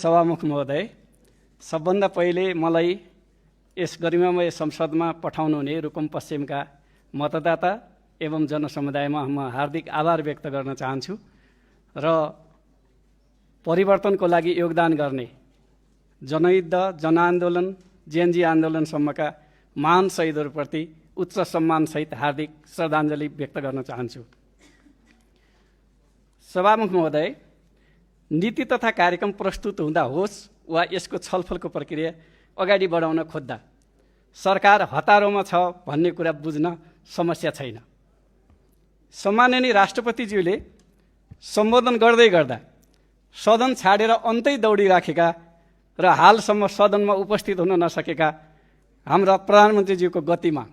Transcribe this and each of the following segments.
सभामुख महोदय, सबभन्दा पहिले मलाई यस गरिमामय संसदमा पठाउनु हुने रुकुम पश्चिमका मतदाता एवं जनसमुदायमा म हार्दिक आभार व्यक्त गर्न चाहन्छु र परिवर्तनको लागि योगदान गर्ने जनयुद्ध, जनआन्दोलन, जेएनजी आन्दोलनसम्मका महान शहीदहरूप्रति उच्च सम्मानसहित हार्दिक श्रद्धाञ्जली व्यक्त गर्न चाहन्छु। सभामुख महोदय, नीति तथा कार्यक्रम प्रस्तुत हुँदा होस् वा यसको छलफलको प्रक्रिया अगाडि बढाउन खोज्दा सरकार हतारोमा छ भन्ने कुरा बुझ्न समस्या छैन। सम्माननीय राष्ट्रपतिज्यूले सम्बोधन गर्दै गर्दा सदन छाडेर अन्तै दौडिराखेका र हालसम्म सदनमा उपस्थित हुन नसकेका हाम्रा प्रधानमन्त्रीज्यूको गतिमा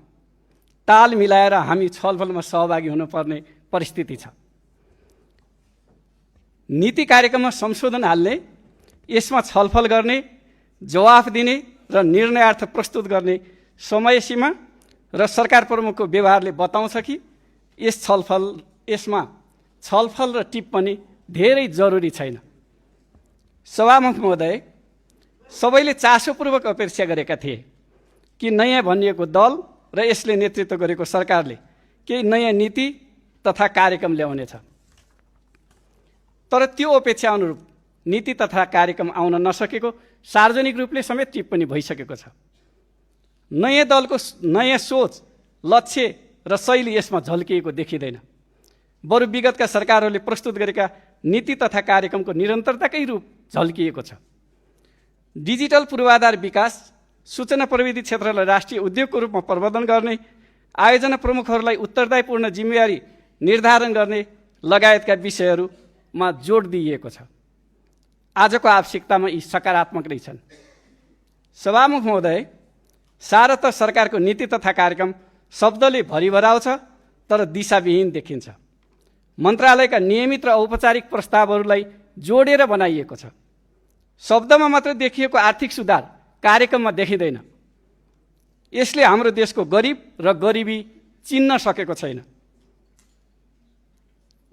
ताल मिलाएर हामी छलफलमा सहभागी हुनुपर्ने परिस्थिति छ। नीति कार्यक्रममा संशोधन हाल्ने, यसमा छलफल गर्ने, जवाफ दिने र निर्णयार्थ प्रस्तुत गर्ने समय सीमा र सरकार प्रमुखको व्यवहारले बताउँछ कि यसमा छलफल र टिप्पणी धेरै जरुरी छैन। सभामुख महोदय, सबैले चासोपूर्वक अपेक्षा गरेका थिए कि नयाँ भनिएको दल र यसले नेतृत्व गरेको सरकारले केही नयाँ नीति तथा कार्यक्रम ल्याउनेछ। तर त्यो अपेक्षा अनुरूप नीति तथा कार्यक्रम आउन नसकेको सार्वजनिक रूपले समेत टिप्पणी भइसकेको छ। नयाँ दलको नयाँ सोच, लक्ष्य र शैली यसमा झल्किएको देखिँदैन। बरु विगतका सरकारहरूले प्रस्तुत गरेका नीति तथा कार्यक्रमको निरन्तरताकै रूप झल्किएको छ। डिजिटल पूर्वाधार विकास, सूचना प्रविधि क्षेत्रलाई राष्ट्रिय उद्योगको रूपमा प्रवर्धन गर्ने, आयोजना प्रमुखहरूलाई उत्तरदायीपूर्ण जिम्मेवारी निर्धारण गर्ने लगायतका विषयहरूमा जोड दिइएको छ। आजको आवश्यकतामा यी सकारात्मक नै छन्। सभामुख महोदय, सारा त सरकारको नीति तथा कार्यक्रम शब्दले भरिभराउँछ तर दिशाविहीन देखिन्छ। मन्त्रालयका नियमित र औपचारिक प्रस्तावहरूलाई जोडेर बनाइएको छ। शब्दमा मात्र देखिएको आर्थिक सुधार कार्यक्रममा देखिँदैन। यसले हाम्रो देशको गरिब र गरिबी चिन्न सकेको छैन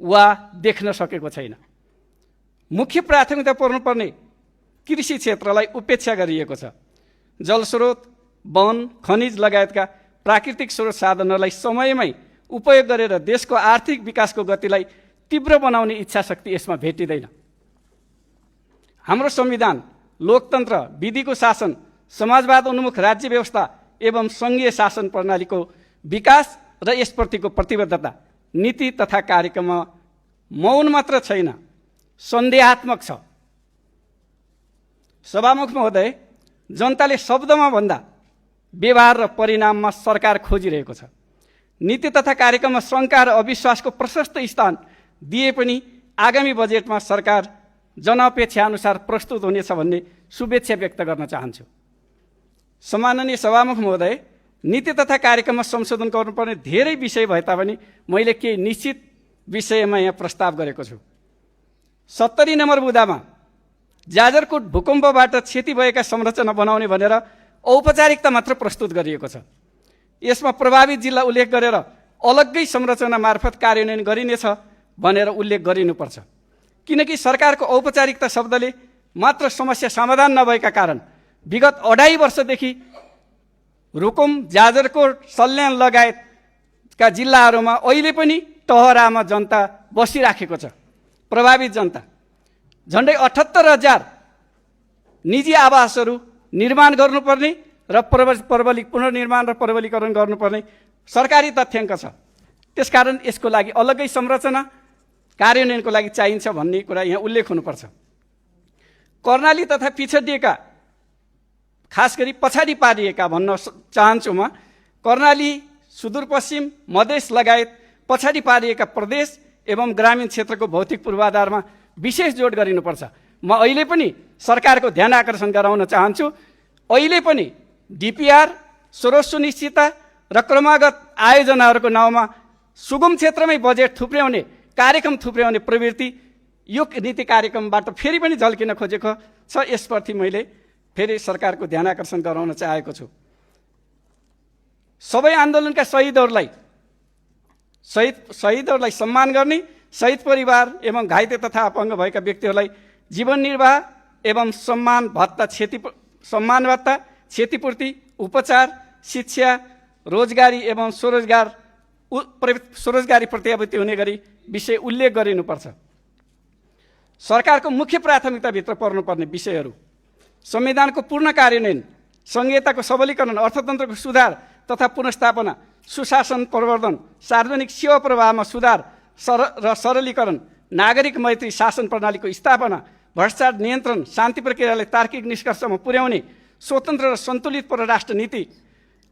वा देख्न सकेको छैन। मुख्य प्राथमिकता पर्नुपर्ने कृषि क्षेत्रलाई उपेक्षा गरिएको छ। जलस्रोत, वन, खनिज लगायतका प्राकृतिक स्रोत साधनहरूलाई समयमै उपयोग गरेर देशको आर्थिक विकासको गतिलाई तीव्र बनाउने इच्छाशक्ति यसमा भेटिँदैन। हाम्रो संविधान, लोकतन्त्र, विधिको शासन, समाजवाद उन्मुख राज्य व्यवस्था एवं सङ्घीय शासन प्रणालीको विकास र यसप्रतिको प्रतिबद्धता नीति तथा कार्यक्रममा मौन मात्र छैन, सन्देहात्मक छ। सभामुख महोदय, जनताले शब्दमा भन्दा व्यवहार र परिणाममा सरकार खोजिरहेको छ। नीति तथा कार्यक्रममा शङ्का र अविश्वासको प्रशस्त स्थान दिए पनि आगामी बजेटमा सरकार जनअपेक्षा अनुसार प्रस्तुत हुनेछ भन्ने शुभेच्छा व्यक्त गर्न चाहन्छु। सम्माननीय सभामुख महोदय, नीति तथा कार्यक्रममा संशोधन गर्नुपर्ने धेरै विषय भए तापनि मैले केही निश्चित विषयमा यहाँ प्रस्ताव गरेको छु। 70 नम्बर बुँदामा जाजरकोट भूकम्पबाट क्षति भएका संरचना बनाउने भनेर औपचारिकता मात्र प्रस्तुत गरिएको छ। यसमा प्रभावित जिल्ला उल्लेख गरेर अलग्गै संरचना मार्फत कार्यान्वयन गरिनेछ भनेर उल्लेख गरिनुपर्छ। किनकि सरकारको औपचारिकता शब्दले मात्र समस्या समाधान नभएका कारण विगत 2.5 वर्षदेखि रुकुम, जाजरकोट, सल्यान लगायतका जिल्लाहरूमा अहिले पनि टहरामा जनता बसिराखेको छ। प्रभावित जनता, झन्डै 78,000 निजी आवासहरू निर्माण गर्नुपर्ने र पुनर्निर्माण र प्रबलीकरण गर्नुपर्ने सरकारी तथ्याङ्क छ। त्यसकारण यसको लागि अलग्गै संरचना कार्यान्वयनको लागि चाहिन्छ भन्ने कुरा यहाँ उल्लेख हुनुपर्छ। कर्णाली तथा पिछडिएका, खास गरी पछाडि पारिएका भन्न चाहन्छु म, कर्णाली, सुदूरपश्चिम, मधेस लगायत पछाडि पारिएका प्रदेश एवं ग्रामीण क्षेत्रको भौतिक पूर्वाधारमा विशेष जोड गरिनुपर्छ। म अहिले पनि सरकारको ध्यान आकर्षण गराउन चाहन्छु। अहिले पनि डिपिआर, स्रोत सुनिश्चितता र क्रमागत आयोजनाहरूको नाउँमा सुगम क्षेत्रमै बजेट थुप्र्याउने, कार्यक्रम थुप्र्याउने प्रवृत्ति यो नीति कार्यक्रमबाट फेरि पनि झल्किन खोजेको छ। यसप्रति मैले फेरि सरकारको ध्यान आकर्षण गराउन चाहेको छु। सबै आन्दोलनका शहीदहरूलाई सम्मान गर्ने, शहीद परिवार एवं घाइते तथा अपङ्ग भएका व्यक्तिहरूलाई जीवन निर्वाह एवं सम्मान भत्ता क्षतिपूर्ति, उपचार, शिक्षा, रोजगारी एवं स्वरोजगारी प्रत्याभूति हुने गरी विषय उल्लेख गरिनुपर्छ। सरकारको मुख्य प्राथमिकताभित्र पर्नुपर्ने विषयहरू संविधानको पूर्ण कार्यान्वयन, संघीयताको सबलीकरण, अर्थतन्त्रको सुधार तथा पुनर्स्थापना, सुशासन प्रवर्धन, सार्वजनिक सेवा प्रवाहमा सुधार र सरलीकरण, नागरिक मैत्री शासन प्रणालीको स्थापना, भ्रष्टाचार नियन्त्रण, शान्ति प्रक्रियालाई तार्किक निष्कर्षमा पुर्याउने, स्वतन्त्र र सन्तुलित परराष्ट्र नीति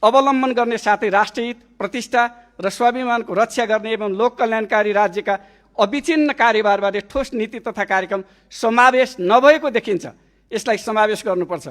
अवलम्बन गर्ने साथै राष्ट्रहित, प्रतिष्ठा र स्वाभिमानको रक्षा गर्ने एवं लोक कल्याणकारी राज्यका अविच्छिन्न कार्यभारबारे ठोस नीति तथा कार्यक्रम समावेश नभएको देखिन्छ। यसलाई समावेश गर्नुपर्छ।